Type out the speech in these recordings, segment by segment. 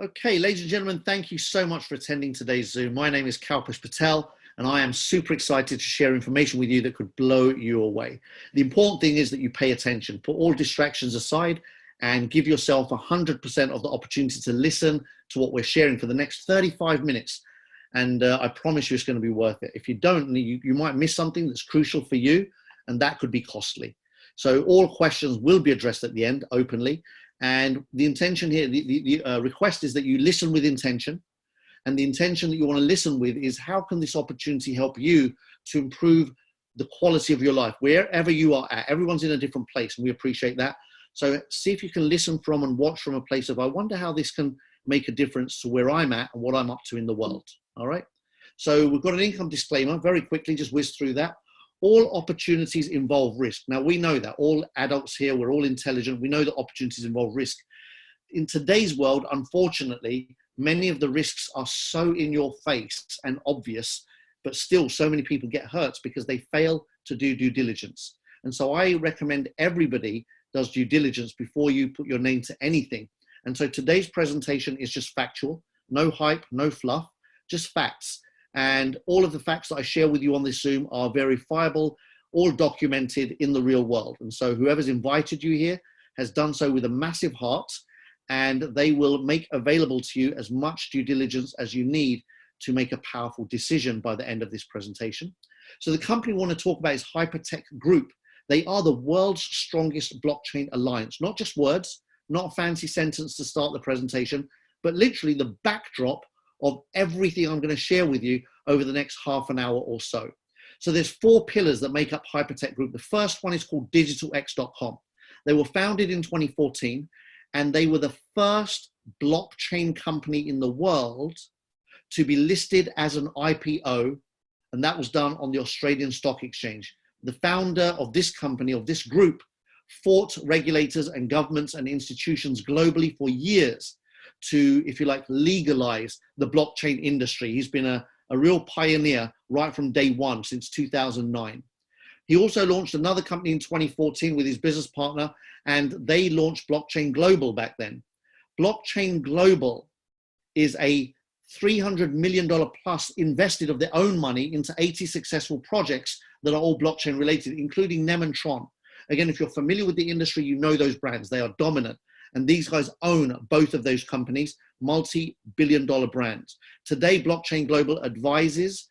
Okay, ladies and gentlemen, thank you so much for attending today's Zoom. My name is Kalpesh Patel, and I am super excited to share information with you that could blow you away. The important thing is that you pay attention, put all distractions aside, and give yourself 100% of the opportunity to listen to what we're sharing for the next 35 minutes. And I promise you it's going to be worth it. If you don't, you might miss something that's crucial for you, and that could be costly. So all questions will be addressed at the end openly. And the intention here, the request is that you listen with intention. And the intention that you want to listen with is how can this opportunity help you to improve the quality of your life, wherever you are at. Everyone's in a different place, and we appreciate that. So see if you can listen from and watch from a place of, I wonder how this can make a difference to where I'm at and what I'm up to in the world. All right. So we've got an income disclaimer, very quickly, just whiz through that. All opportunities involve risk. Now, we know that. All adults here, we're all intelligent. We know that opportunities involve risk. In today's world, unfortunately, many of the risks are so in your face and obvious, but still so many people get hurt because they fail to do due diligence. And so I recommend everybody does due diligence before you put your name to anything. And so today's presentation is just factual, no hype, no fluff, just facts. And all of the facts that I share with you on this Zoom are verifiable, all documented in the real world. And so whoever's invited you here has done so with a massive heart, and they will make available to you as much due diligence as you need to make a powerful decision by the end of this presentation. So the company we want to talk about is Hypertech Group. They are the world's strongest blockchain alliance, not just words, not a fancy sentence to start the presentation, but literally the backdrop of everything I'm going to share with you over the next half an hour or so. So there's 4 pillars that make up Hypertech Group. The first one is called digitalx.com. They were founded in 2014, and they were the first blockchain company in the world to be listed as an IPO, and that was done on the Australian Stock Exchange. The founder of this company, of this group, fought regulators and governments and institutions globally for years to, if you like, legalize the blockchain industry. He's been a real pioneer right from day one, since 2009. He also launched another company in 2014 with his business partner, and they launched Blockchain Global back then. Blockchain Global is a $300 million plus invested of their own money into 80 successful projects that are all blockchain related, including Nem and Tron. Again, if you're familiar with the industry, you know those brands. They are dominant. And these guys own both of those companies, multi-billion-dollar brands. Today, Blockchain Global advises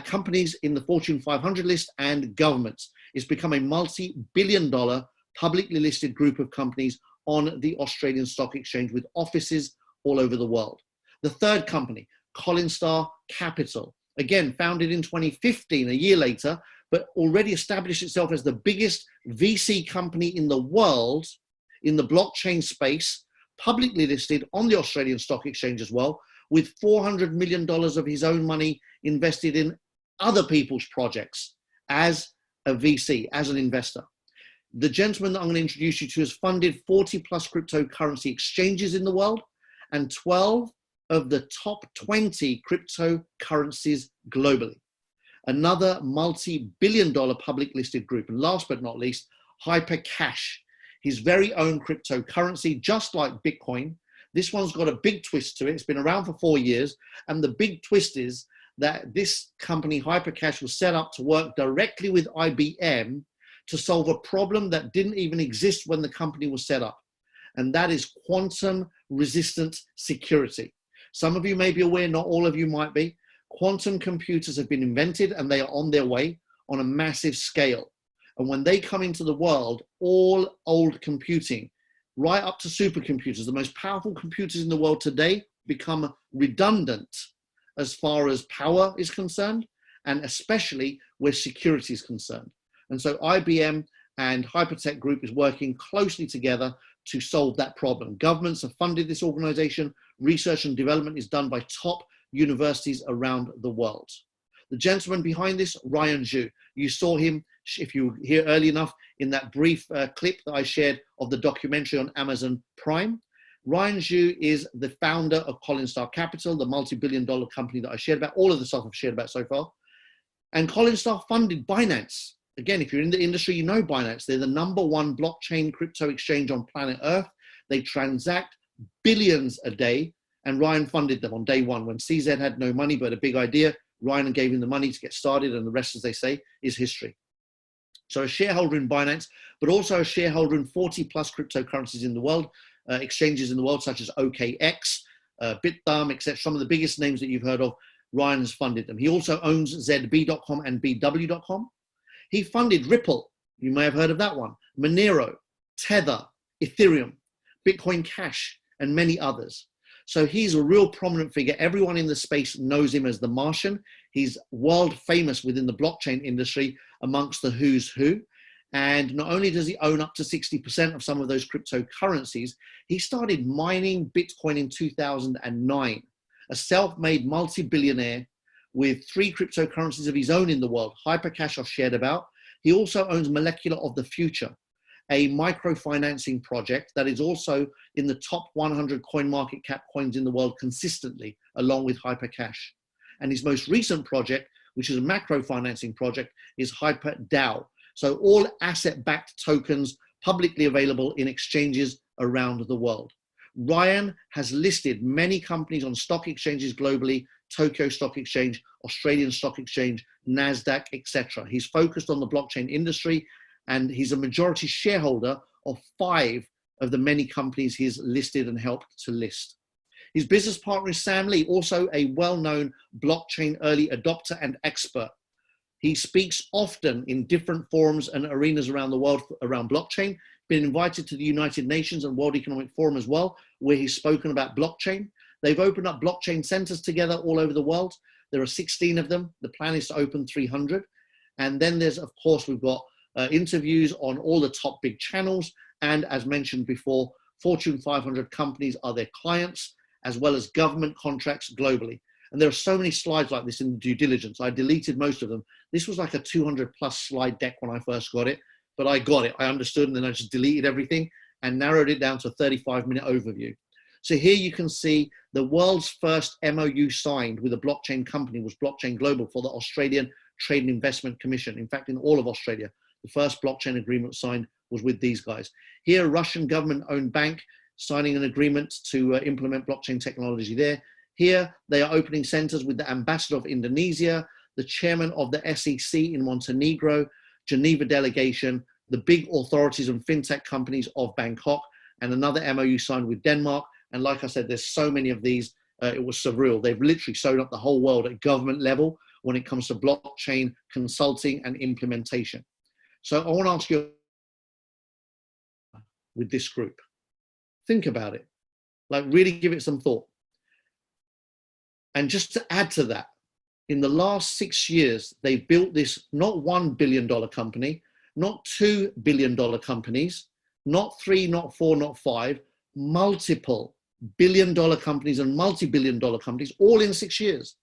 companies in the Fortune 500 list and governments. It's become a multi-billion-dollar publicly listed group of companies on the Australian Stock Exchange with offices all over the world. The third company, Collinstar Capital, again, founded in 2015, a year later, but already established itself as the biggest VC company in the world in the blockchain space, publicly listed on the Australian Stock Exchange as well, with $400 million of his own money invested in other people's projects as a VC, as an investor. The gentleman that I'm going to introduce you to has funded 40 plus cryptocurrency exchanges in the world and 12 of the top 20 cryptocurrencies globally. Another multi-billion-dollar public listed group. And last but not least, Hypercash, his very own cryptocurrency, just like Bitcoin. This one's got a big twist to it. It's been around for 4 years. And the big twist is that this company, Hypercash, was set up to work directly with IBM to solve a problem that didn't even exist when the company was set up. And that is quantum resistant security. Some of you may be aware, not all of you might be. Quantum computers have been invented and they are on their way on a massive scale. And when they come into the world, all old computing, right up to supercomputers, the most powerful computers in the world today, become redundant as far as power is concerned, and especially where security is concerned. And so IBM and Hypertech Group is working closely together to solve that problem. Governments have funded this organization. Research and development is done by top universities around the world. The gentleman behind this, Ryan Zhu, you saw him, if you were here early enough, in that brief clip that I shared of the documentary on Amazon Prime. Ryan Zhu is the founder of Collinstar Capital, the multi-billion-dollar company that I shared about, all of the stuff I've shared about so far. And Collinstar funded Binance. Again, if you're in the industry, you know Binance. They're the #1 blockchain crypto exchange on planet Earth. They transact billions a day, and Ryan funded them on day one. When CZ had no money but a big idea, Ryan gave him the money to get started, and the rest, as they say, is history. So a shareholder in Binance, but also a shareholder in 40 plus cryptocurrencies in the world, exchanges in the world, such as OKX, BitThumb, etc. Some of the biggest names that you've heard of, Ryan has funded them. He also owns ZB.com and BW.com. He funded Ripple. You may have heard of that one. Monero, Tether, Ethereum, Bitcoin Cash, and many others. So he's a real prominent figure. Everyone in the space knows him as the Martian. He's world famous within the blockchain industry amongst the who's who. And not only does he own up to 60% of some of those cryptocurrencies, he started mining Bitcoin in 2009, a self-made multi-billionaire with 3 cryptocurrencies of his own in the world. Hypercash I've shared about. He also owns Molecular of the Future, a microfinancing project that is also in the top 100 coin market cap coins in the world consistently, along with Hypercash. And his most recent project, which is a macro financing project, is HyperDAO. So all asset-backed tokens publicly available in exchanges around the world. Ryan has listed many companies on stock exchanges globally, Tokyo Stock Exchange, Australian Stock Exchange, NASDAQ, etc. He's focused on the blockchain industry, and he's a majority shareholder of 5 of the many companies he's listed and helped to list. His business partner is Sam Lee, also a well-known blockchain early adopter and expert. He speaks often in different forums and arenas around the world around blockchain, been invited to the United Nations and World Economic Forum as well, where he's spoken about blockchain. They've opened up blockchain centers together all over the world. There are 16 of them. The plan is to open 300. And then there's, of course, we've got interviews on all the top big channels. And as mentioned before, Fortune 500 companies are their clients, as well as government contracts globally. And there are so many slides like this in the due diligence. I deleted most of them. This was like a 200 plus slide deck when I first got it, but I got it. I understood, and then I just deleted everything and narrowed it down to a 35-minute overview. So here you can see the world's first MOU signed with a blockchain company was Blockchain Global for the Australian Trade and Investment Commission. In fact, in all of Australia, the first blockchain agreement signed was with these guys. Here, a Russian government-owned bank signing an agreement to implement blockchain technology there. Here, they are opening centers with the ambassador of Indonesia, the chairman of the SEC in Montenegro, Geneva delegation, the big authorities and fintech companies of Bangkok, and another MOU signed with Denmark. And like I said, there's so many of these, it was surreal. They've literally sewn up the whole world at government level when it comes to blockchain consulting and implementation. So I want to ask you, with this group, think about it, like really give it some thought. And just to add to that, in the last 6 years, they've built this not $1 billion company, not $2 billion companies, not 3, not 4, not 5, multiple billion-dollar companies and multi-billion-dollar companies, all in 6 years.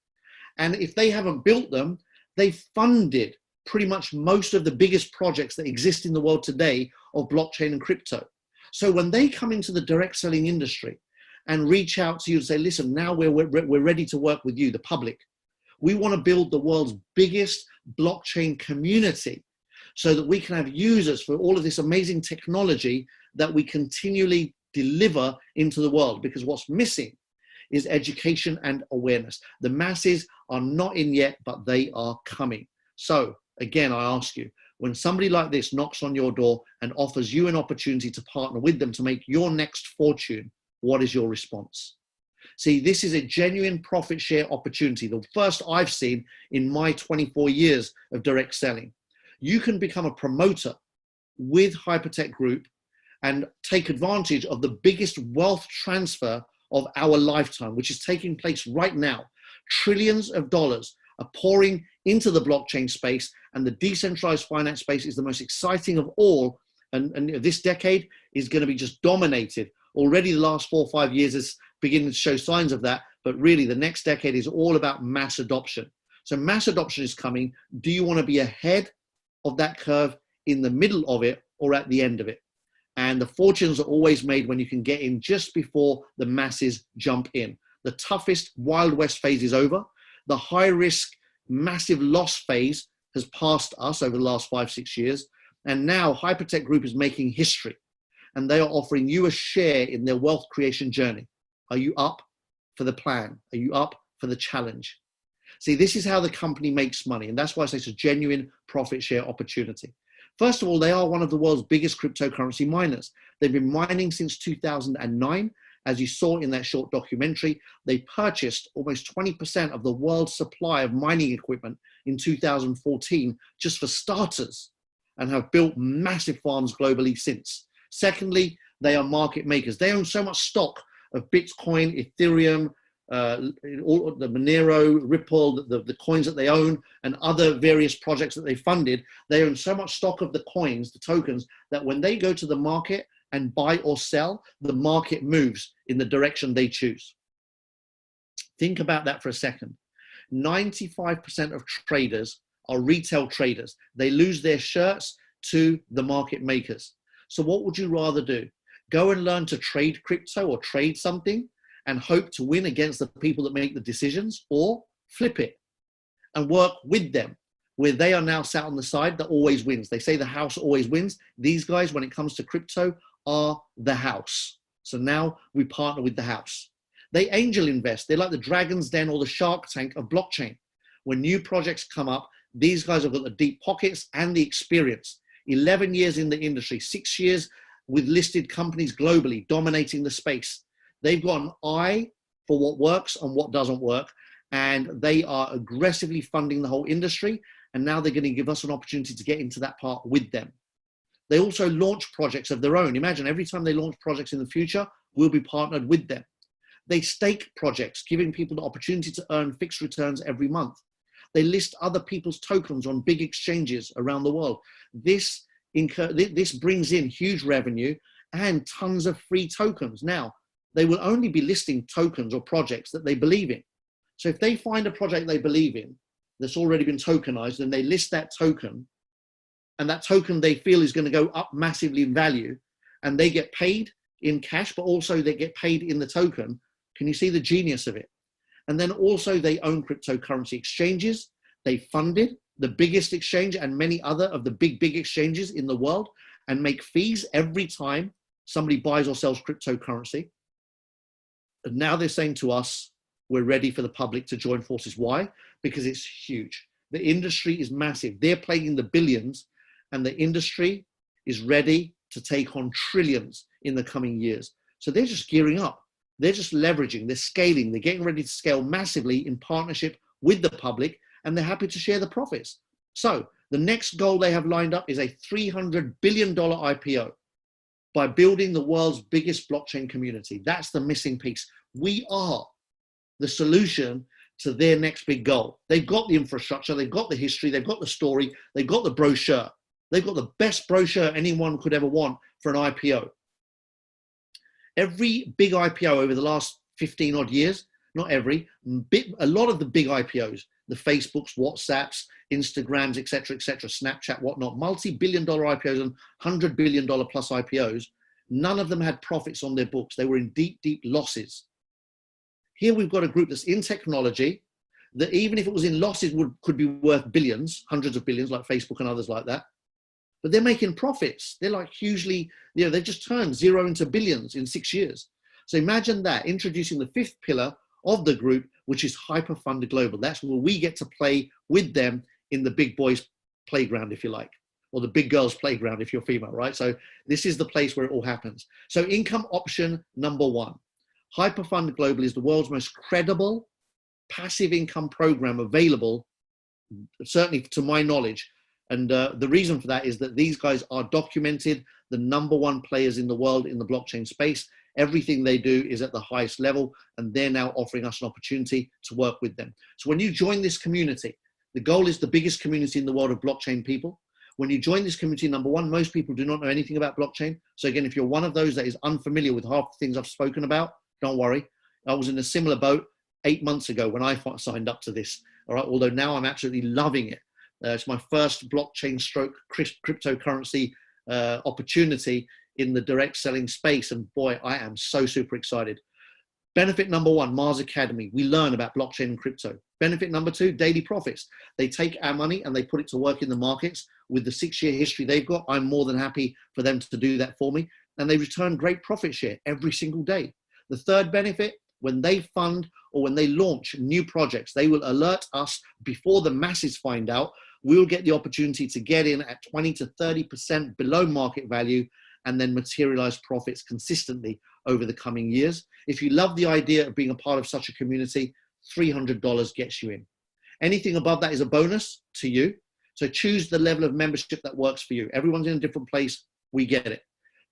And if they haven't built them, they funded pretty much most of the biggest projects that exist in the world today of blockchain and crypto. So when they come into the direct selling industry and reach out to you and say, listen, now we're ready to work with you, the public. We want to build the world's biggest blockchain community so that we can have users for all of this amazing technology that we continually deliver into the world, because what's missing is education and awareness. The masses are not in yet, but they are coming. So again, I ask you, when somebody like this knocks on your door and offers you an opportunity to partner with them to make your next fortune, what is your response? See, this is a genuine profit share opportunity, the first I've seen in my 24 years of direct selling. You can become a promoter with Hypertech Group and take advantage of the biggest wealth transfer of our lifetime, which is taking place right now. Trillions of dollars are pouring into the blockchain space, and the decentralized finance space is the most exciting of all. And this decade is going to be just dominated. Already the last 4 or 5 years is beginning to show signs of that, but really the next decade is all about mass adoption. So mass adoption is coming. Do you want to be ahead of that curve, in the middle of it, or at the end of it? And the fortunes are always made when you can get in just before the masses jump in. The toughest Wild West phase is over. The high risk, massive loss phase has passed us over the last 5, 6 years. And now Hypertech Group is making history, and they are offering you a share in their wealth creation journey. Are you up for the plan? Are you up for the challenge? See, this is how the company makes money. And that's why I say it's a genuine profit share opportunity. First of all, they are one of the world's biggest cryptocurrency miners. They've been mining since 2009. As you saw in that short documentary, they purchased almost 20% of the world's supply of mining equipment in 2014, just for starters, and have built massive farms globally since. Secondly, they are market makers. They own so much stock of Bitcoin, Ethereum, all the Monero, Ripple, the coins that they own, and other various projects that they funded. They own so much stock of the coins, the tokens, that when they go to the market and buy or sell, the market moves in the direction they choose. Think about that for a second. 95% of traders are retail traders. They lose their shirts to the market makers. So what would you rather do? Go and learn to trade crypto or trade something and hope to win against the people that make the decisions, or flip it and work with them, where they are now sat on the side that always wins. They say the house always wins. These guys, when it comes to crypto, are the house. So now we partner with the house. They angel invest. They're like the Dragon's Den or the Shark Tank of blockchain. When new projects come up, these guys have got the deep pockets and the experience. 11 years in the industry, 6 years with listed companies globally, dominating the space. They've got an eye for what works and what doesn't work, and they are aggressively funding the whole industry, and now they're going to give us an opportunity to get into that part with them. They also launch projects of their own. Imagine every time they launch projects in the future, we'll be partnered with them. They stake projects, giving people the opportunity to earn fixed returns every month. They list other people's tokens on big exchanges around the world. This brings in huge revenue and tons of free tokens. Now, they will only be listing tokens or projects that they believe in. So if they find a project they believe in that's already been tokenized, and they list that token, and that token they feel is going to go up massively in value, and they get paid in cash, but also they get paid in the token, can you see the genius of it? And then also they own cryptocurrency exchanges. They funded the biggest exchange and many other of the big exchanges in the world, and make fees every time somebody buys or sells cryptocurrency. And now they're saying to us, we're ready for the public to join forces. Why? Because it's huge. The industry is massive. They're playing in the billions, and the industry is ready to take on trillions in the coming years. So they're just gearing up. They're just leveraging, they're scaling, they're getting ready to scale massively in partnership with the public, and they're happy to share the profits. So the next goal they have lined up is a $300 billion IPO by building the world's biggest blockchain community. That's the missing piece. We are the solution to their next big goal. They've got the infrastructure, they've got the history, they've got the story, they've got the brochure. They've got the best brochure anyone could ever want for an IPO. Every big IPO over the last 15 odd years, not every, a lot of the big IPOs, the Facebooks, WhatsApps, Instagrams, et cetera, Snapchat, whatnot, multi-billion-dollar IPOs and $100 billion plus IPOs, none of them had profits on their books. They were in deep, deep losses. Here we've got a group that's in technology that even if it was in losses could be worth billions, hundreds of billions, like Facebook and others like that. But they're making profits. They're like hugely, they've just turned zero into billions in 6 years. So imagine that, introducing the fifth pillar of the group, which is Hyperfund Global. That's where we get to play with them in the big boys playground, if you like, or the big girls playground if you're female, right? So this is the place where it all happens. So income option number one, Hyperfund Global is the world's most credible passive income program available, certainly to my knowledge. And the reason for that is that these guys are documented, the #1 players in the world in the blockchain space. Everything they do is at the highest level, and they're now offering us an opportunity to work with them. So when you join this community, the goal is the biggest community in the world of blockchain people. When you join this community, #1, most people do not know anything about blockchain. So again, if you're one of those that is unfamiliar with half the things I've spoken about, don't worry. I was in a similar boat 8 months ago when I signed up to this. All right, although now I'm absolutely loving it. It's my first blockchain stroke cryptocurrency opportunity in the direct selling space. And boy, I am so super excited. Benefit #1, Mars Academy. We learn about blockchain and crypto. Benefit #2, daily profits. They take our money and they put it to work in the markets. With the 6-year history they've got, I'm more than happy for them to do that for me. And they return great profit share every single day. The third benefit, When they fund or when they launch new projects, they will alert us before the masses find out. We'll get the opportunity to get in at 20 to 30% below market value and then materialize profits consistently over the coming years. If you love the idea of being a part of such a community, $300 gets you in. Anything above that is a bonus to you. So choose the level of membership that works for you. Everyone's in a different place. We get it.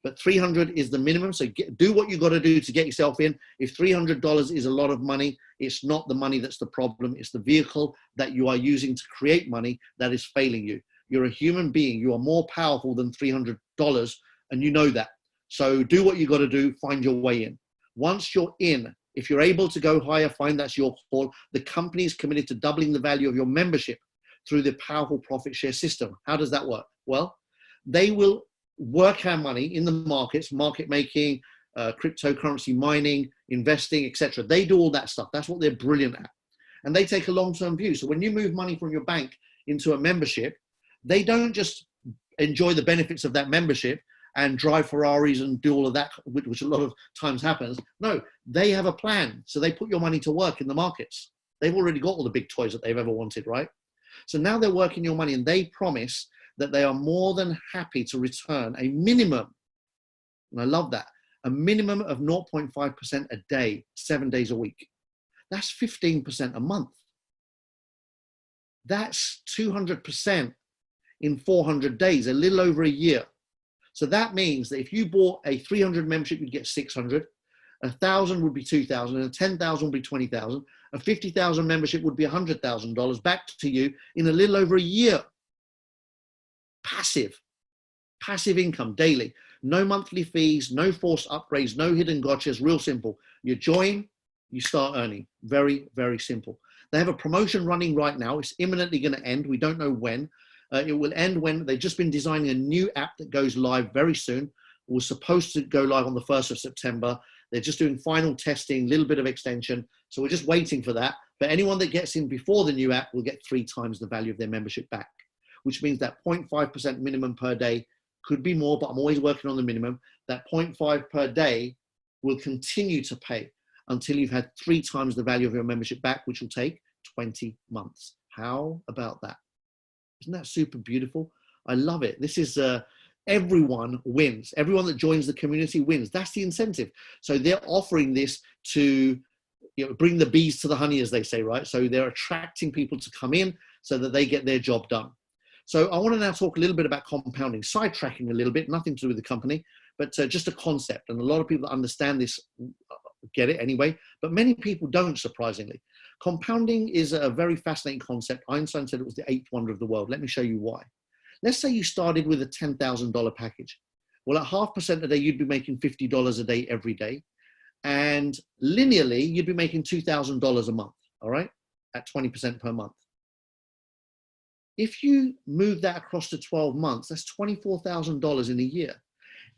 But 300 is the minimum. So do what you got to do to get yourself in. If $300 is a lot of money, it's not the money that's the problem. It's the vehicle that you are using to create money that is failing you. You're a human being. You are more powerful than $300, and you know that. So do what you got to do. Find your way in. Once you're in, if you're able to go higher, fine, that's your call. The company is committed to doubling the value of your membership through the powerful profit share system. How does that work? Well, they will work our money in the markets, market making, cryptocurrency mining, investing, etc. They do all that stuff. That's what they're brilliant at. And they take a long-term view. So when you move money from your bank into a membership, they don't just enjoy the benefits of that membership and drive Ferraris and do all of that, which a lot of times happens. No, they have a plan. So they put your money to work in the markets. They've already got all the big toys that they've ever wanted, right? So now they're working your money, and they promise that they are more than happy to return a minimum, and I love that, a minimum of 0.5% a day, 7 days a week. That's 15% a month. That's 200% in 400 days, a little over a year. So that means that if you bought a 300 membership, you'd get 600, 1,000 would be 2,000, and 10,000 would be 20,000. A 50,000 membership would be $100,000 back to you in a little over a year. Passive income daily. No monthly fees, no forced upgrades, no hidden gotchas, real simple. You join, you start earning. Very, very simple. They have a promotion running right now. It's imminently going to end. We don't know when. It will end when they've just been designing a new app that goes live very soon. It was supposed to go live on the 1st of September. They're just doing final testing, a little bit of extension. So we're just waiting for that. But anyone that gets in before the new app will get 3 times the value of their membership back, which means that 0.5% minimum per day, could be more, but I'm always working on the minimum. That 0.5 per day will continue to pay until you've had 3 times the value of your membership back, which will take 20 months. How about that? Isn't that super beautiful? I love it. This is, everyone wins. Everyone that joins the community wins. That's the incentive. So they're offering this to, bring the bees to the honey, as they say, right? So they're attracting people to come in so that they get their job done. So I want to now talk a little bit about compounding, sidetracking a little bit, nothing to do with the company, but just a concept. And a lot of people that understand this get it anyway, but many people don't, surprisingly. Compounding is a very fascinating concept. Einstein said it was the 8th wonder of the world. Let me show you why. Let's say you started with a $10,000 package. Well, at 0.5% a day, you'd be making $50 a day every day. And linearly, you'd be making $2,000 a month, all right, at 20% per month. If you move that across to 12 months, that's $24,000 in a year.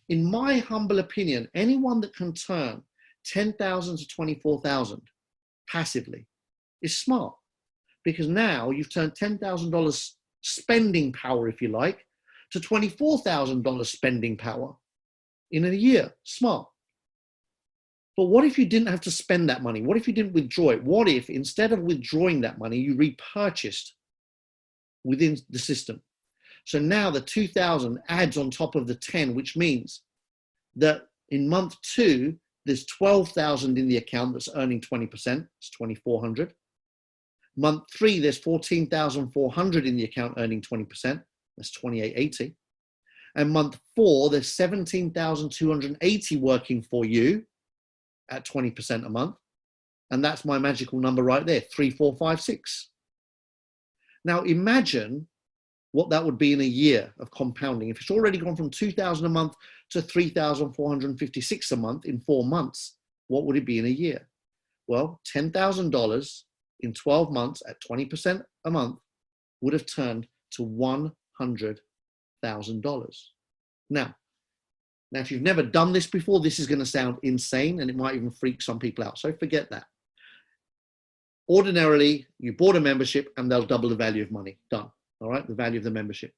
In my humble opinion, anyone that can turn 10,000 to 24,000 passively is smart, because now you've turned $10,000 spending power, if you like, to $24,000 spending power in a year. Smart. But what if you didn't have to spend that money? What if you didn't withdraw it? What if instead of withdrawing that money, you repurchased within the system? So now the 2,000 adds on top of the 10, which means that in month 2, there's 12,000 in the account that's earning 20%. It's 2,400. Month 3, there's 14,400 in the account earning 20%. That's 2,880. And month 4, there's 17,280 working for you at 20% a month. And that's my magical number right there, 3,456. Now imagine what that would be in a year of compounding. If it's already gone from 2,000 a month to 3,456 a month in 4 months, what would it be in a year? Well, $10,000 in 12 months at 20% a month would have turned to $100,000. Now, if you've never done this before, this is going to sound insane, and it might even freak some people out. So forget that. Ordinarily, you bought a membership and they'll double the value of money. Done. All right, the value of the membership.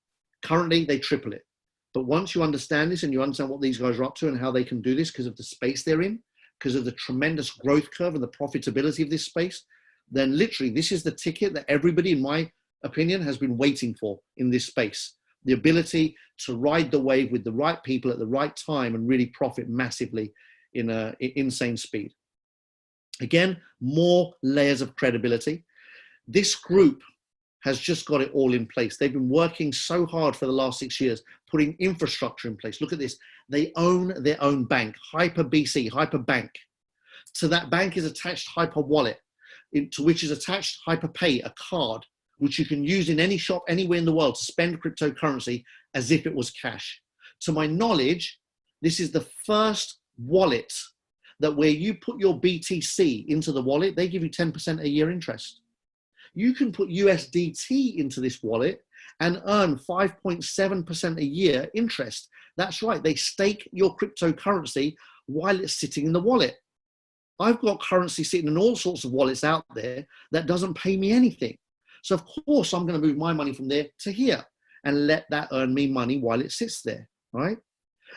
Currently, they triple it. But once you understand this and you understand what these guys are up to and how they can do this because of the space they're in, because of the tremendous growth curve and the profitability of this space, then literally this is the ticket that everybody, in my opinion, has been waiting for in this space. The ability to ride the wave with the right people at the right time and really profit massively in insane speed. Again, more layers of credibility. This group has just got it all in place. They've been working so hard for the last 6 years, putting infrastructure in place. Look at this. They own their own bank, HyperBC, Hyperbank. To that bank is attached HyperWallet, to which is attached HyperPay, a card, which you can use in any shop anywhere in the world to spend cryptocurrency as if it was cash. To my knowledge, this is the first wallet that where you put your BTC into the wallet, they give you 10% a year interest. You can put USDT into this wallet and earn 5.7% a year interest. That's right, they stake your cryptocurrency while it's sitting in the wallet. I've got currency sitting in all sorts of wallets out there that doesn't pay me anything. So of course I'm going to move my money from there to here and let that earn me money while it sits there, right?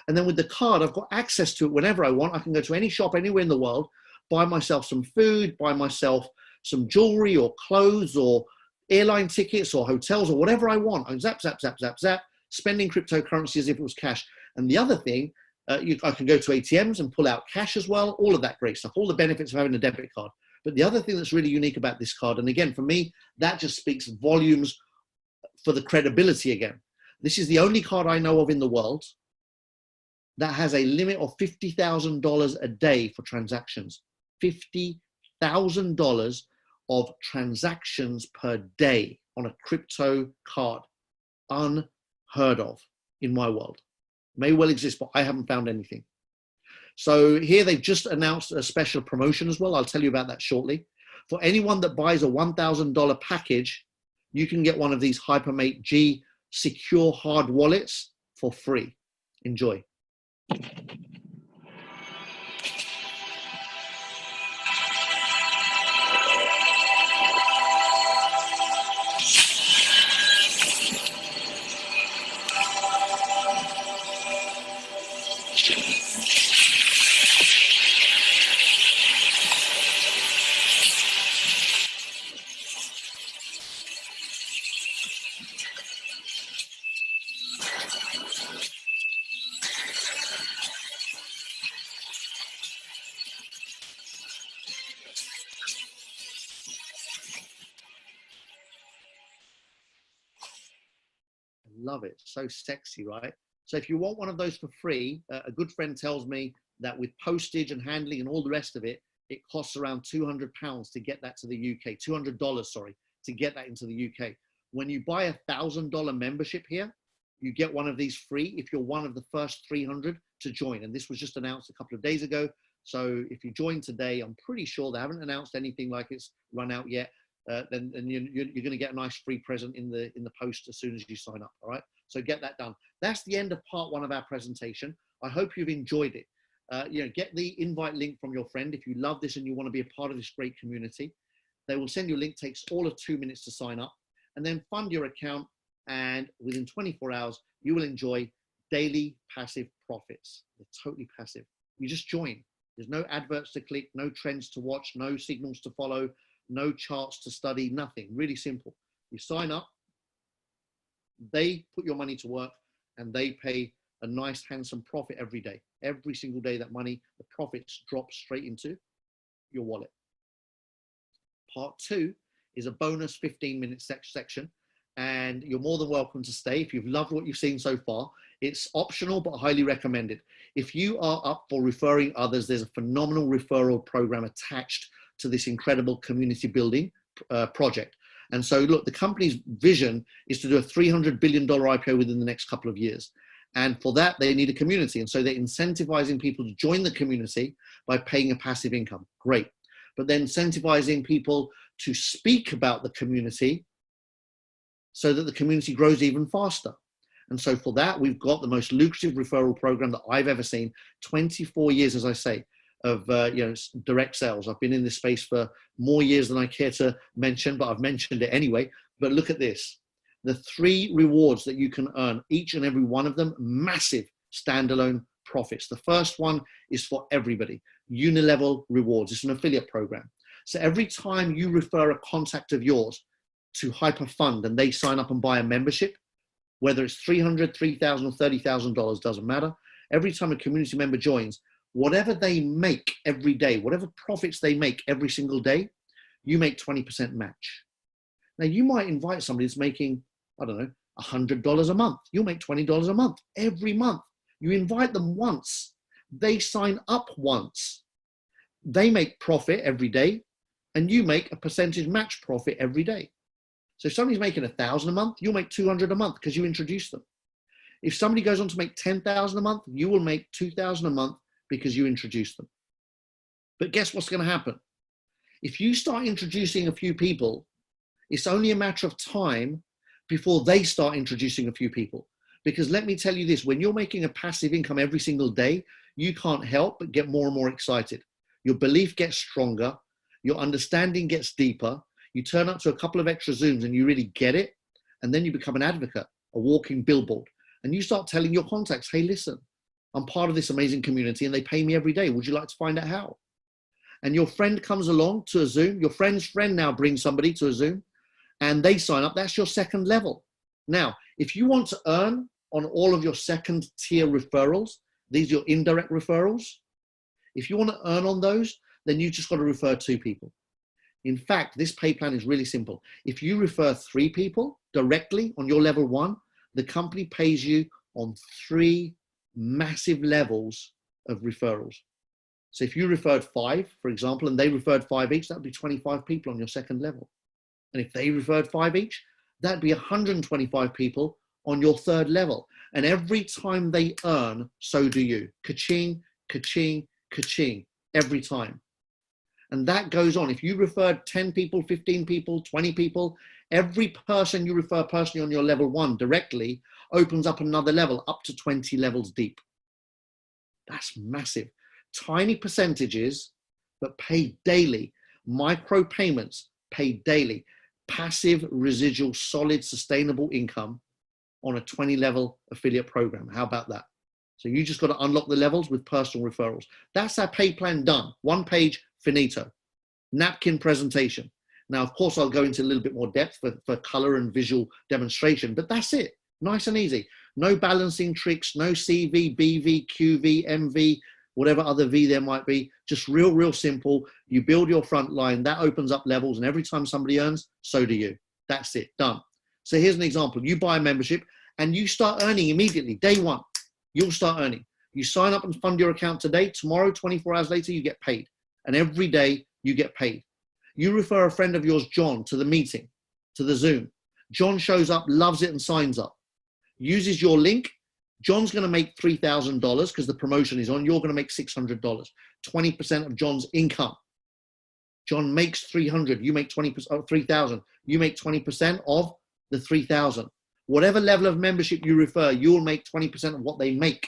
And then with the card, I've got access to it whenever I want. I can go to any shop anywhere in the world, buy myself some food, buy myself some jewelry or clothes or airline tickets or hotels or whatever I want. I zap, zap, zap, zap, zap, spending cryptocurrency as if it was cash. And the other thing, I can go to ATMs and pull out cash as well, all of that great stuff, all the benefits of having a debit card. But the other thing that's really unique about this card, and again, for me, that just speaks volumes for the credibility again. This is the only card I know of in the world that has a limit of $50,000 a day for transactions. $50,000 of transactions per day on a crypto card. Unheard of in my world. May well exist, but I haven't found anything. So here they've just announced a special promotion as well. I'll tell you about that shortly. For anyone that buys a $1,000 package, you can get one of these Hypermate G secure hard wallets for free. Enjoy. Love it. So sexy, right? So if you want one of those for free, a good friend tells me that with postage and handling and all the rest of it, it costs around £200 to get that to the UK, $200, sorry, to get that into the UK. When you buy $1,000 membership here, you get one of these free if you're one of the first 300 to join. And this was just announced a couple of days ago. So if you join today, I'm pretty sure they haven't announced anything like it's run out yet. Then you're going to get a nice free present in the post as soon as you sign up. All right, so get that done. That's the end of part one of our presentation. I hope you've enjoyed it. Get the invite link from your friend if you love this and you want to be a part of this great community. They will send you a link. Takes all of 2 minutes to sign up, and then fund your account. And within 24 hours, you will enjoy daily passive profits. They're totally passive. You just join. There's no adverts to click, no trends to watch, no signals to follow, no charts to study, nothing. Really simple. You sign up, they put your money to work, and they pay a nice handsome profit every day. Every single day, that money, the profits drop straight into your wallet. Part two is a bonus 15-minute section, and you're more than welcome to stay if you've loved what you've seen so far. It's optional but highly recommended. If you are up for referring others, there's a phenomenal referral program attached to this incredible community building project. And so look, the company's vision is to do a $300 billion IPO within the next couple of years. And for that, they need a community. And so they're incentivizing people to join the community by paying a passive income. Great. But then incentivizing people to speak about the community so that the community grows even faster. And so for that, we've got the most lucrative referral program that I've ever seen. 24 years, as I say, of direct sales. I've been in this space for more years than I care to mention, but I've mentioned it anyway. But look at this. The 3 rewards that you can earn, each and every one of them, massive standalone profits. The first one is for everybody. Unilevel Rewards. It's an affiliate program. So every time you refer a contact of yours to Hyperfund and they sign up and buy a membership, whether it's $300, $3,000 or $30,000, doesn't matter. Every time a community member joins, whatever they make every day, whatever profits they make every single day, you make 20% match. Now you might invite somebody that's making, I don't know, $100 a month. You'll make $20 a month every month. You invite them once, they sign up once, they make profit every day, and you make a percentage match profit every day. So if somebody's making 1,000 a month, you'll make 200 a month because you introduce them. If somebody goes on to make 10,000 a month, you will make 2,000 a month because you introduce them. But guess what's going to happen? If you start introducing a few people, it's only a matter of time before they start introducing a few people. Because let me tell you this, when you're making a passive income every single day, you can't help but get more and more excited. Your belief gets stronger, your understanding gets deeper, you turn up to a couple of extra Zooms and you really get it, and then you become an advocate, a walking billboard, and you start telling your contacts, hey, listen, I'm part of this amazing community and they pay me every day. Would you like to find out how? And your friend comes along to a Zoom, your friend's friend now brings somebody to a Zoom, and they sign up. That's your second level. Now, if you want to earn on all of your second tier referrals, these are your indirect referrals. If you want to earn on those, then you just got to refer 2 people. In fact, this pay plan is really simple. If you refer 3 people directly on your level 1, the company pays you on 3 massive levels of referrals. So if you referred 5, for example, and they referred 5 each, that would be 25 people on your second level. And if they referred 5 each, that'd be 125 people on your third level. And every time they earn, so do you. Ka-ching, ka-ching, ka-ching, every time. And that goes on. If you referred 10 people, 15 people, 20 people, every person you refer personally on your level 1 directly opens up another level, up to 20 levels deep. That's massive. Tiny percentages, but paid daily. Micro payments paid daily. Passive, residual, solid, sustainable income on a 20 level affiliate program. How about that? So you just got to unlock the levels with personal referrals. That's our pay plan done. 1 page, finito. Napkin presentation. Now, of course, I'll go into a little bit more depth for color and visual demonstration, but that's it. Nice and easy. No balancing tricks, no CV, BV, QV, MV, whatever other V there might be. Just real simple. You build your front line, that opens up levels, and every time somebody earns, so do you. That's it, done. So here's an example. You buy a membership and you start earning immediately. Day 1, you'll start earning. You sign up and fund your account today. Tomorrow, 24 hours later, you get paid. And every day you get paid. You refer a friend of yours, John, to the meeting, to the Zoom. John shows up, loves it, and signs up. Uses your link. John's going to make $3,000 because the promotion is on. You're going to make $600. 20% of John's income. John makes 300. You make 20%, 3,000. You make 20% of the 3,000. Whatever level of membership you refer, you'll make 20% of what they make.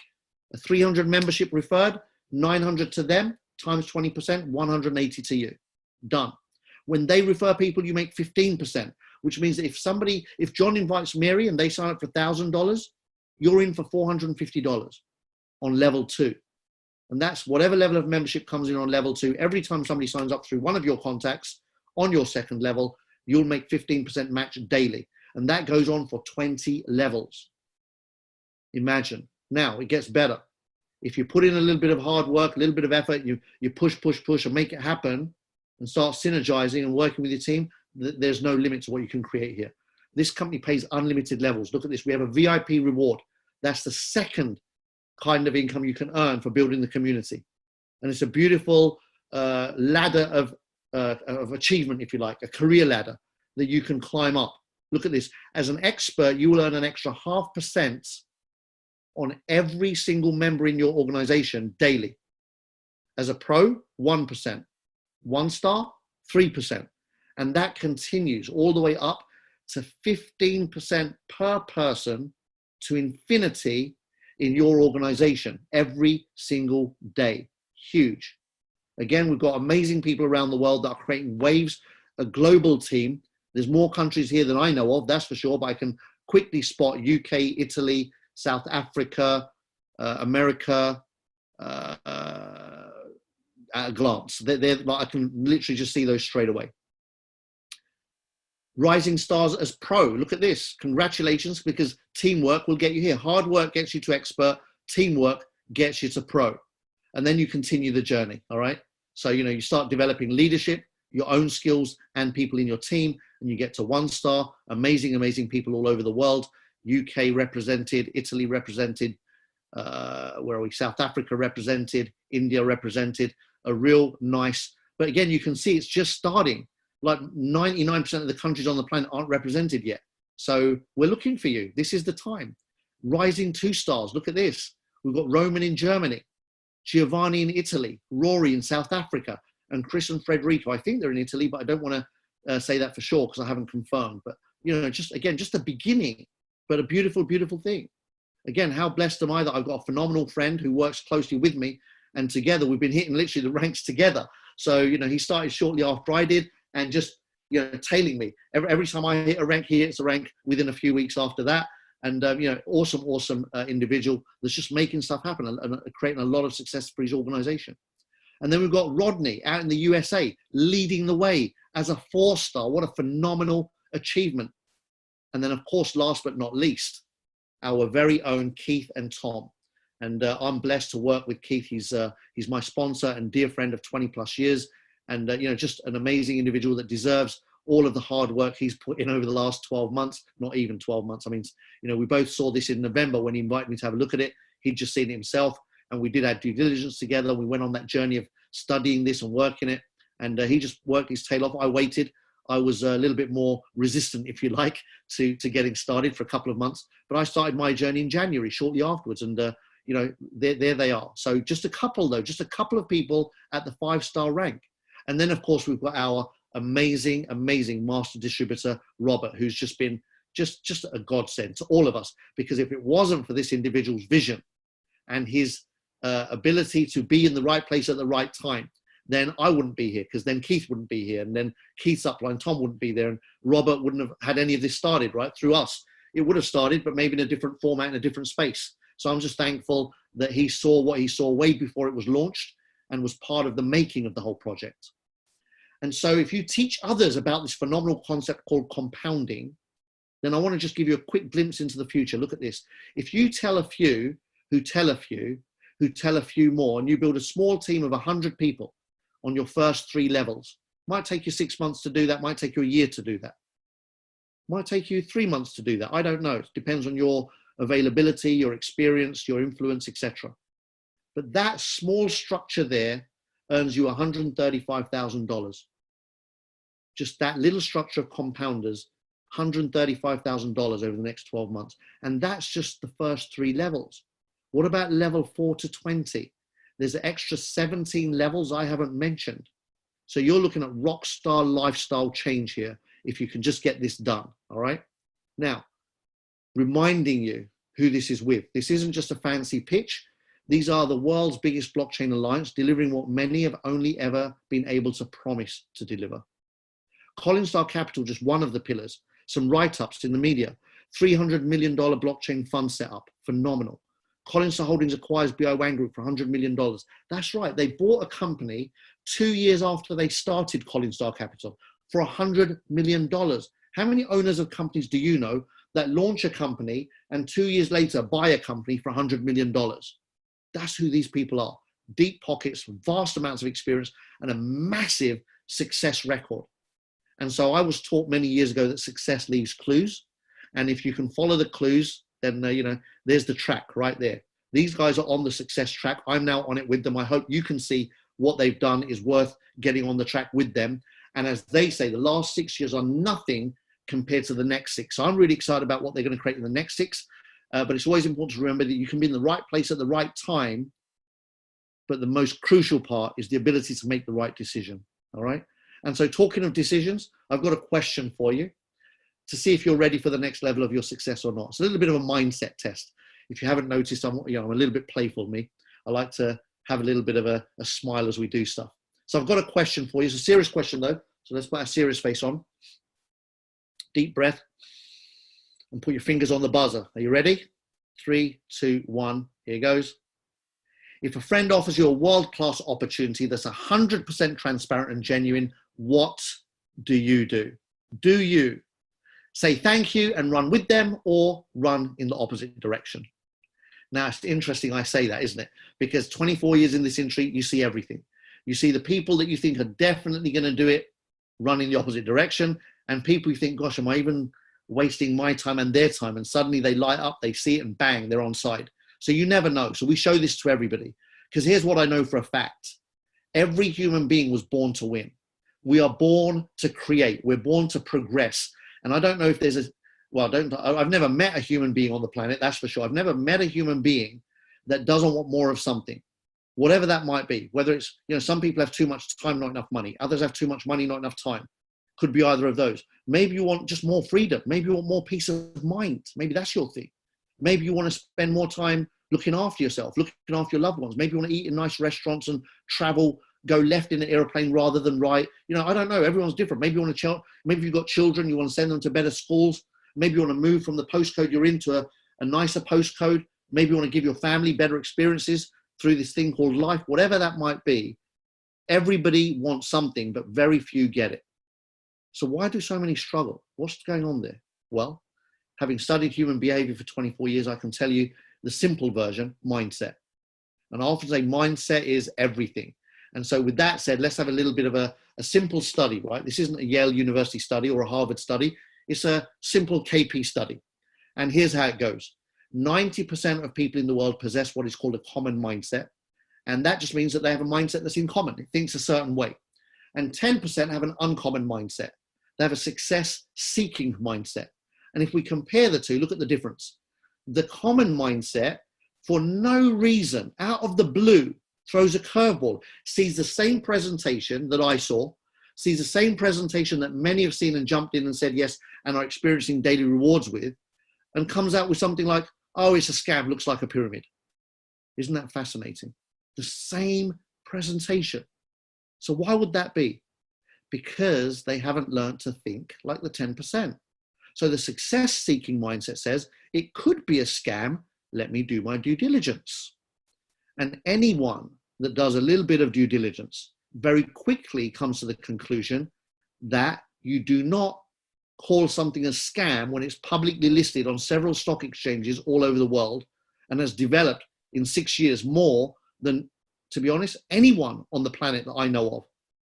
A 300 membership referred, 900 to them, times 20%, 180 to you. Done. When they refer people, you make 15%, which means that if John invites Mary and they sign up for $1,000, you're in for $450 on level 2. And that's whatever level of membership comes in on level 2. Every time somebody signs up through one of your contacts on your second level, you'll make 15% match daily. And that goes on for 20 levels. Imagine. Now it gets better. If you put in a little bit of hard work, a little bit of effort, you push and make it happen and start synergizing and working with your team, there's no limit to what you can create here. This company pays unlimited levels. Look at this. We have a VIP reward. That's the second kind of income you can earn for building the community. And it's a beautiful ladder of achievement, if you like, a career ladder that you can climb up. Look at this. As an expert, you will earn an extra 0.5% on every single member in your organization daily. As a pro, 1%. 1 star, 3%. And that continues all the way up to 15% per person to infinity in your organization every single day. Huge. Again, we've got amazing people around the world that are creating waves, a global team. There's more countries here than I know of, that's for sure, but I can quickly spot UK, Italy, South Africa, America, at a glance. They're like, I can literally just see those straight away. Rising stars as pro. Look at this. Congratulations, because teamwork will get you here. Hard work gets you to expert. Teamwork gets you to pro. And then you continue the journey, all right? So, you start developing leadership, your own skills, and people in your team, and you get to 1 star. Amazing, amazing people all over the world. UK represented, Italy represented, where are we? South Africa represented, India represented. A real nice, but again, you can see it's just starting. Like 99% of the countries on the planet aren't represented yet. So we're looking for you. This is the time. Rising 2 stars. Look at this. We've got Roman in Germany, Giovanni in Italy, Rory in South Africa, and Chris and Frederico. I think they're in Italy, but I don't want to say that for sure because I haven't confirmed. But, just the beginning, but a beautiful, beautiful thing. Again, how blessed am I that I've got a phenomenal friend who works closely with me, and together we've been hitting literally the ranks together. So, he started shortly after I did, and just, tailing me. Every time I hit a rank, he hits a rank within a few weeks after that. And, awesome individual that's just making stuff happen and creating a lot of success for his organization. And then we've got Rodney out in the USA, leading the way as a 4-star. What a phenomenal achievement. And then, of course, last but not least, our very own Keith and Tom. And I'm blessed to work with Keith. He's my sponsor and dear friend of 20 plus years. And, just an amazing individual that deserves all of the hard work he's put in over the last 12 months, not even 12 months. I mean, we both saw this in November when he invited me to have a look at it. He'd just seen it himself, and we did our due diligence together. We went on that journey of studying this and working it. And he just worked his tail off. I waited. I was a little bit more resistant, if you like, to getting started for a couple of months. But I started my journey in January, shortly afterwards. And, there they are. So just a couple of people at the 5-star rank. And then, of course, we've got our amazing, amazing master distributor, Robert, who's just been just a godsend to all of us. Because if it wasn't for this individual's vision and his ability to be in the right place at the right time, then I wouldn't be here, because then Keith wouldn't be here. And then Keith's upline, Tom, wouldn't be there. And Robert wouldn't have had any of this started, right, through us. It would have started, but maybe in a different format, in a different space. So I'm just thankful that he saw what he saw way before it was launched and was part of the making of the whole project. And so if you teach others about this phenomenal concept called compounding, then I want to just give you a quick glimpse into the future. Look at this. If you tell a few who tell a few who tell a few more, and you build a small team of 100 people on your first 3 levels, might take you 6 months to do that, might take you a year to do that, might take you 3 months to do that. I don't know. It depends on your availability, your experience, your influence, etc. But that small structure there earns you $135,000. Just that little structure of compounders, $135,000 over the next 12 months. And that's just the first 3 levels. What about level 4 to 20? There's an extra 17 levels I haven't mentioned. So you're looking at rock star lifestyle change here if you can just get this done, all right? Now, reminding you who this is with. This isn't just a fancy pitch. These are the world's biggest blockchain alliance, delivering what many have only ever been able to promise to deliver. Collinstar Capital, just one of the pillars. Some write-ups in the media. $300 million blockchain fund set up. Phenomenal. Collinstar Holdings acquires BI1 Group for $100 million. That's right. They bought a company 2 years after they started Collinstar Capital for $100 million. How many owners of companies do you know that launch a company and 2 years later buy a company for $100 million? That's who these people are. Deep pockets, vast amounts of experience, and a massive success record. And so I was taught many years ago that success leaves clues. And if you can follow the clues, then, there's the track right there. These guys are on the success track. I'm now on it with them. I hope you can see what they've done is worth getting on the track with them. And as they say, the last 6 years are nothing compared to the next 6. So I'm really excited about what they're going to create in the next 6. But it's always important to remember that you can be in the right place at the right time. But the most crucial part is the ability to make the right decision. All right. And so talking of decisions, I've got a question for you to see if you're ready for the next level of your success or not. It's a little bit of a mindset test. If you haven't noticed, I'm a little bit playful, me. I like to have a little bit of a smile as we do stuff. So I've got a question for you. It's a serious question though. So let's put a serious face on. Deep breath and put your fingers on the buzzer. Are you ready? 3, 2, 1, here goes. If a friend offers you a world-class opportunity that's 100% transparent and genuine, what do you do? Do you say thank you and run with them, or run in the opposite direction? Now, it's interesting I say that, isn't it? Because 24 years in this industry, you see everything. You see the people that you think are definitely going to do it run in the opposite direction, and people you think, gosh, am I even wasting my time and their time? And suddenly they light up, they see it, and bang, they're on side. So you never know. So we show this to everybody, because here's what I know for a fact. Every human being was born to win. We are born to create. We're born to progress. And I don't know if there's I've never met a human being on the planet, that's for sure. I've never met a human being that doesn't want more of something, whatever that might be. Whether it's, some people have too much time, not enough money. Others have too much money, not enough time. Could be either of those. Maybe you want just more freedom. Maybe you want more peace of mind. Maybe that's your thing. Maybe you want to spend more time looking after yourself, looking after your loved ones. Maybe you want to eat in nice restaurants and travel, go left in an airplane rather than right. I don't know. Everyone's different. Maybe you want to maybe you've got children, you want to send them to better schools. Maybe you want to move from the postcode you're into a nicer postcode. Maybe you want to give your family better experiences through this thing called life, whatever that might be. Everybody wants something, but very few get it. So why do so many struggle? What's going on there? Well, having studied human behavior for 24 years, I can tell you the simple version: mindset. And I often say mindset is everything. And so with that said, let's have a little bit of a simple study, right? This isn't a Yale University study or a Harvard study. It's a simple KP study. And here's how it goes. 90% of people in the world possess what is called a common mindset. And that just means that they have a mindset that's in common. It thinks a certain way. And 10% have an uncommon mindset. They have a success-seeking mindset. And if we compare the two, look at the difference. The common mindset, for no reason, out of the blue, throws a curveball, sees the same presentation that I saw, sees the same presentation that many have seen and jumped in and said yes and are experiencing daily rewards with, and comes out with something like, oh, it's a scam, looks like a pyramid. Isn't that fascinating? The same presentation. So why would that be? Because they haven't learned to think like the 10%. So the success-seeking mindset says, it could be a scam, let me do my due diligence. And anyone that does a little bit of due diligence very quickly comes to the conclusion that you do not call something a scam when it's publicly listed on several stock exchanges all over the world and has developed in 6 years more than, to be honest, anyone on the planet that I know of.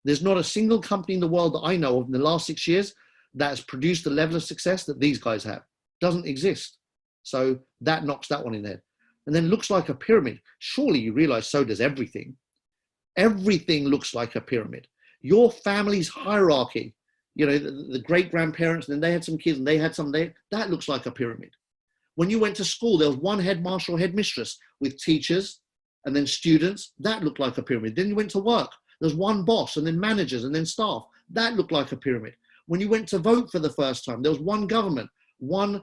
There's not a single company in the world that I know of in the last 6 years that has produced the level of success that these guys have. Doesn't exist. So that knocks that one in there. And then looks like a pyramid. Surely you realize so does everything. Everything looks like a pyramid. Your family's hierarchy, the great-grandparents, and then they had some kids and they had some, that looks like a pyramid. When you went to school, there was one headmaster or headmistress with teachers and then students. That looked like a pyramid. Then you went to work. There's one boss and then managers and then staff. That looked like a pyramid. When you went to vote for the first time, there was one government, one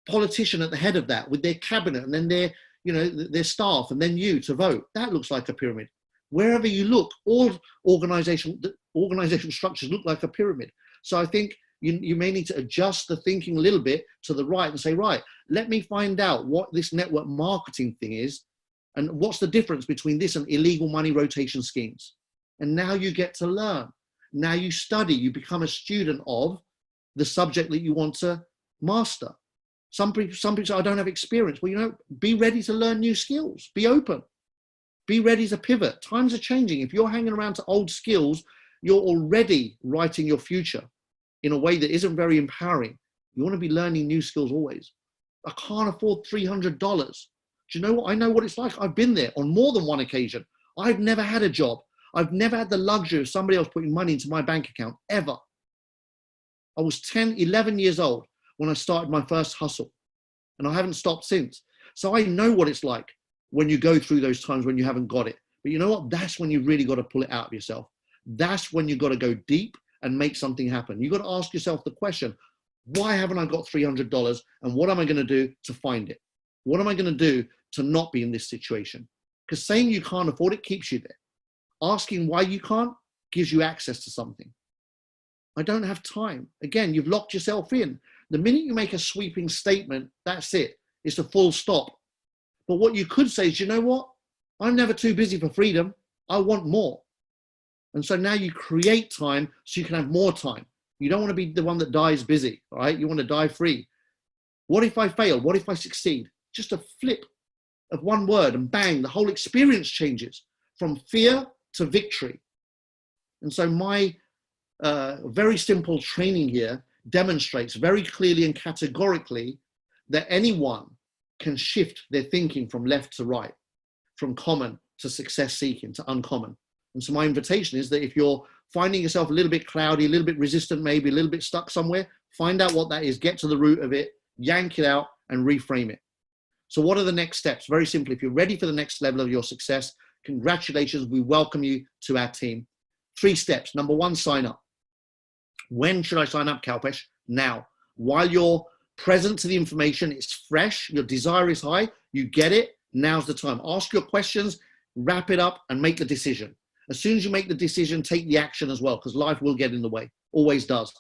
politician at the head of that with their cabinet and then their staff and then you to vote. That looks like a pyramid. Wherever you look, all organizational structures look like a pyramid. So I think you may need to adjust the thinking a little bit to the right and say, right, let me find out what this network marketing thing is and what's the difference between this and illegal money rotation schemes. And now you get to learn. Now you study, you become a student of the subject that you want to master. Some people say, I don't have experience. Well, be ready to learn new skills. Be open. Be ready to pivot. Times are changing. If you're hanging around to old skills, you're already writing your future in a way that isn't very empowering. You want to be learning new skills always. I can't afford $300. Do you know what? I know what it's like. I've been there on more than one occasion. I've never had a job. I've never had the luxury of somebody else putting money into my bank account, ever. I was 10, 11 years old when I started my first hustle, and I haven't stopped since. So I know what it's like when you go through those times when you haven't got it. But you know what? That's when you really got to pull it out of yourself. That's when you've got to go deep and make something happen. You've got to ask yourself the question, why haven't I got $300? And what am I going to do to find it? What am I going to do to not be in this situation? Because saying you can't afford it keeps you there. Asking why you can't gives you access to something. I don't have time. Again, you've locked yourself in. The minute you make a sweeping statement, that's it. It's a full stop. But what you could say is, you know what? I'm never too busy for freedom. I want more. And so now you create time so you can have more time. You don't want to be the one that dies busy, all right? You want to die free. What if I fail? What if I succeed? Just a flip of one word and bang, the whole experience changes from fear to victory. And so my very simple training here demonstrates very clearly and categorically that anyone can shift their thinking from left to right, from common to success seeking to uncommon. And so my invitation is that if you're finding yourself a little bit cloudy, a little bit resistant, maybe a little bit stuck somewhere, find out what that is, get to the root of it, yank it out and reframe it. So what are the next steps? Very simply, if you're ready for the next level of your success, congratulations, we welcome you to our team. 3 steps. Number 1, sign up. When should I sign up, Kalpesh? Now. While you're present to the information, it's fresh, your desire is high, you get it, now's the time. Ask your questions, wrap it up and make the decision. As soon as you make the decision, take the action as well, because life will get in the way, always does.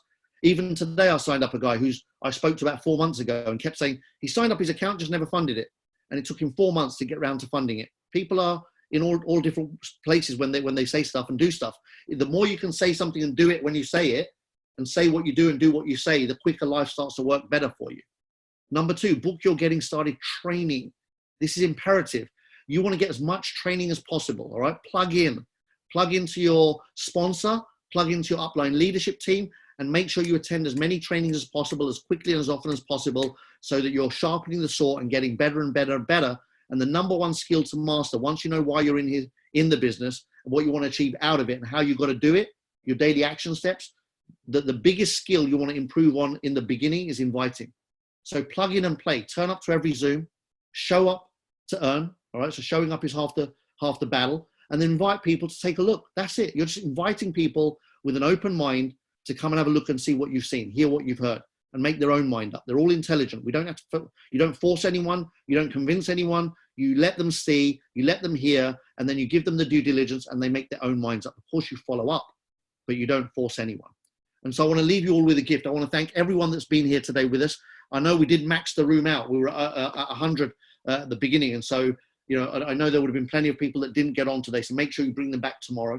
Even today, I signed up a guy I spoke to about 4 months ago and kept saying he signed up his account, just never funded it. And it took him 4 months to get around to funding it. People are in all different places when they say stuff and do stuff. The more you can say something and do it when you say it, and say what you do and do what you say, the quicker life starts to work better for you. Number 2, book your getting started training. This is imperative. You want to get as much training as possible, all right? Plug into your sponsor, plug into your upline leadership team, and make sure you attend as many trainings as possible, as quickly and as often as possible, so that you're sharpening the sword and getting better and better and better. And the number 1 skill to master, once you know why you're in the business and what you want to achieve out of it and how you've got to do it, your daily action steps, the biggest skill you want to improve on in the beginning is inviting. So plug in and play. Turn up to every Zoom, show up to earn. All right. So showing up is half the battle, and then invite people to take a look. That's it. You're just inviting people with an open mind to come and have a look and see what you've seen, hear what you've heard, and make their own mind up. They're all intelligent. You don't force anyone. You don't convince anyone. You let them see, you let them hear, and then you give them the due diligence and they make their own minds up. Of course you follow up, but you don't force anyone. And so I want to leave you all with a gift. I want to thank everyone that's been here today with us. I know we did max the room out. We were at 100 at the beginning. And so, you know, I know there would have been plenty of people that didn't get on today. So make sure you bring them back tomorrow.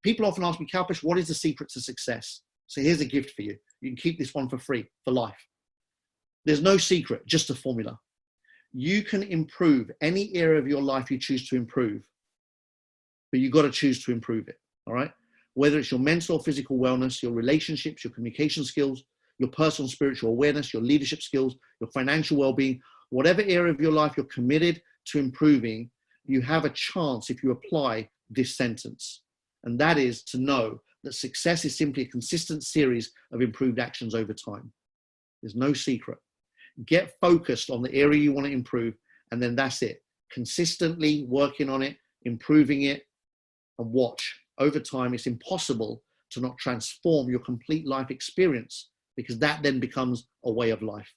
People often ask me, Kalpesh, what is the secret to success? So here's a gift for you. You can keep this one for free, for life. There's no secret, just a formula. You can improve any area of your life you choose to improve, but you've got to choose to improve it, all right? Whether it's your mental or physical wellness, your relationships, your communication skills, your personal spiritual awareness, your leadership skills, your financial well-being, whatever area of your life you're committed to improving, you have a chance if you apply this sentence. And that is to know that success is simply a consistent series of improved actions over time. There's no secret. Get focused on the area you want to improve, and then that's it. Consistently working on it, improving it, and watch. Over time, it's impossible to not transform your complete life experience, because that then becomes a way of life.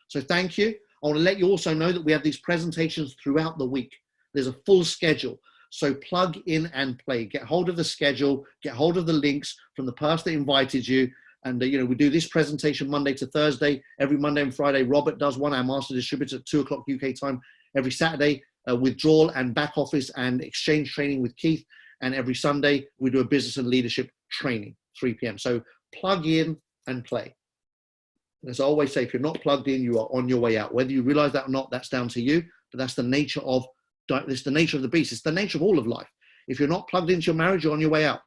So thank you. I want to let you also know that we have these presentations throughout the week. There's a full schedule. So plug in and play. Get hold of the schedule, get hold of the links from the person that invited you. And, you know, we do this presentation Monday to Thursday. Every Monday and Friday, Robert does one, our master distributor at 2 o'clock UK time. Every Saturday, withdrawal and back office and exchange training with Keith. And every Sunday, we do a business and leadership training, 3 p.m. So plug in and play. As I always say, if you're not plugged in, you are on your way out. Whether you realize that or not, that's down to you. But that's the nature of the beast. It's the nature of all of life. If you're not plugged into your marriage, you're on your way out.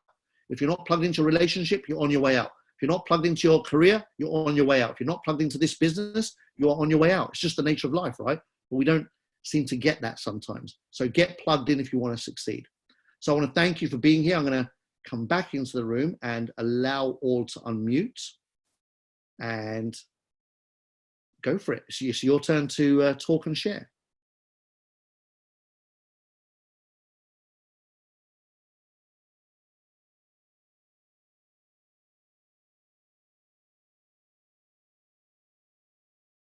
If you're not plugged into a relationship, you're on your way out. If you're not plugged into your career, you're on your way out. If you're not plugged into this business, you're on your way out. It's just the nature of life, right? But we don't seem to get that sometimes. So get plugged in if you want to succeed. So I want to thank you for being here. I'm going to come back into the room and allow all to unmute and go for it. So it's your turn to talk and share.